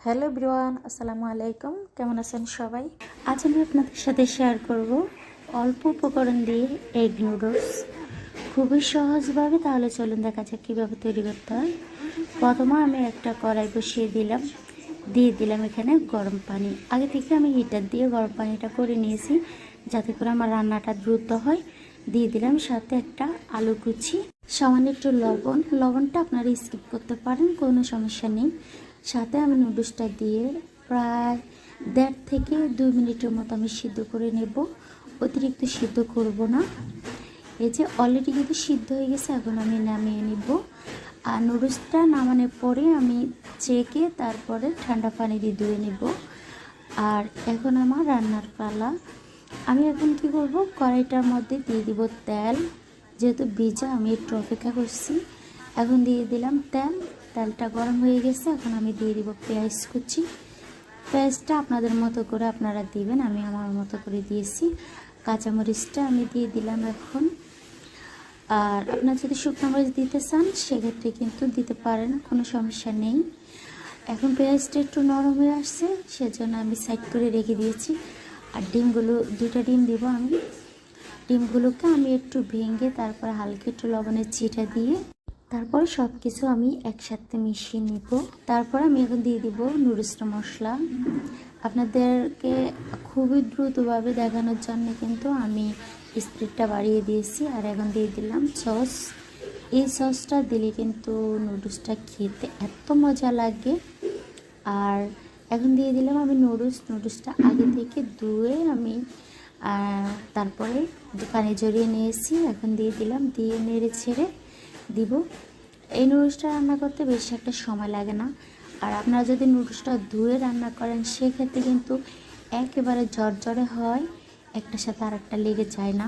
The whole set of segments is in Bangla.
হ্যালো এভরিওয়ান, আসসালামু আলাইকুম। কেমন আছেন সবাই? আজ আমি আপনাদের সাথে শেয়ার করব অল্প উপকরণ দিয়ে এগ নুডলস খুবই সহজভাবে। তাহলে চলুন দেখা যাক কীভাবে তৈরি করতে হয়। প্রথমে আমি একটা কড়াই বসিয়ে দিয়ে দিলাম এখানে গরম পানি। আগে থেকে আমি হিটার দিয়ে গরম পানিটা করে নিয়েছি যাতে করে আমার রান্নাটা দ্রুত হয়। দিয়ে দিলাম সাথে একটা আলু কুচি, সামান্য একটু লবণটা আপনারা স্কিপ করতে পারেন, কোনো সমস্যা নেই। সাথে আমি নুডলসটা দিয়ে প্রায় 1.5 থেকে 2 মিনিটের মতো আমি সিদ্ধ করে নেব। অতিরিক্ত সিদ্ধ করব না। এই যে অলরেডি কিন্তু সিদ্ধ হয়ে গেছে, এখন আমি নামিয়ে নিব। আর নুডলসটা নামানোর পরে আমি চেকে তারপরে ঠান্ডা পানি দিয়ে ধুয়ে নেব। আর এখন আমার রান্নার পালা। আমি এখন কি করব, কড়াইটার মধ্যে দিয়ে দিব তেল। যেহেতু ভিজা আমি একটু অপেক্ষা করছি। এখন দিয়ে দিলাম তেলটা গরম হয়ে গেছে। এখন আমি দিয়ে দিব পেঁয়াজ কুচি। পেঁয়াজটা আপনাদের মতো করে আপনারা দিবেন, আমি আমার মতো করে দিয়েছি। কাঁচামরিচটা আমি দিয়ে দিলাম এখন। আর আপনারা যদি শুকনো মরিচ দিতে চান সেক্ষেত্রে কিন্তু দিতে পারেন, কোনো সমস্যা নেই। এখন পেঁয়াজটা একটু নরম হয়ে আসছে, সেজন্য আমি সাইড করে রেখে দিয়েছি। আর ডিমগুলো 2টা ডিম দিব আমি। ডিমগুলোকে আমি একটু ভেঙে তারপর হালকা একটু লবণের ছিটা দিয়ে তারপরে সব কিছু আমি একসাথে মিশিয়ে নিব। তারপর আমি এখন দিয়ে দিব নুডলসটা মশলা। আপনাদেরকে খুবই দ্রুতভাবে দেখানোর জন্য কিন্তু আমি স্পিডটা বাড়িয়ে দিয়েছি। আর এখন দিয়ে দিলাম সস। এই সসটা দিলে কিন্তু নুডলসটা খেতে এত মজা লাগে। আর এখন দিয়ে দিলাম আমি নুডলসটা আগে থেকে ধুয়ে আমি তারপরে পানি ঝরিয়ে নিয়েছি। এখন দিয়ে দিলাম, দিয়ে নেড়ে ছেড়ে দিব। এই নুডলসটা রান্না করতে বেশি একটা সময় লাগে না। আর আপনারা যদি নুডলসটা ধুয়ে রান্না করেন সেক্ষেত্রে কিন্তু একেবারে ঝরঝরে হয়, একটার সাথে আরেকটা লেগে যায় না।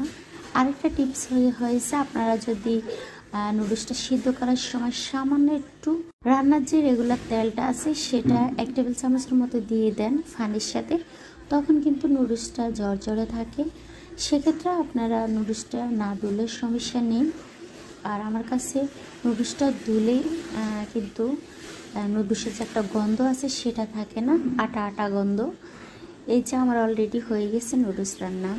আরেকটা টিপস হয়েছে, আপনারা যদি নুডলসটা সিদ্ধ করার সময় সামান্য একটু রান্নার যে রেগুলার তেলটা আছে সেটা 1 টেবিল চামচের মতো দিয়ে দেন পানির সাথে, তখন কিন্তু নুডলসটা ঝরঝরে থাকে। সেক্ষেত্রে আপনারা নুডলসটা না ধুলে সমস্যা নেই। আর আমার কাছে নুডলসটা ধুলে কিন্তু নুডলসের যে একটা গন্ধ আছে সেটা থাকে না, আটা আটা গন্ধ। এই যে আমার অলরেডি হয়ে গেছে নুডলস রান্না।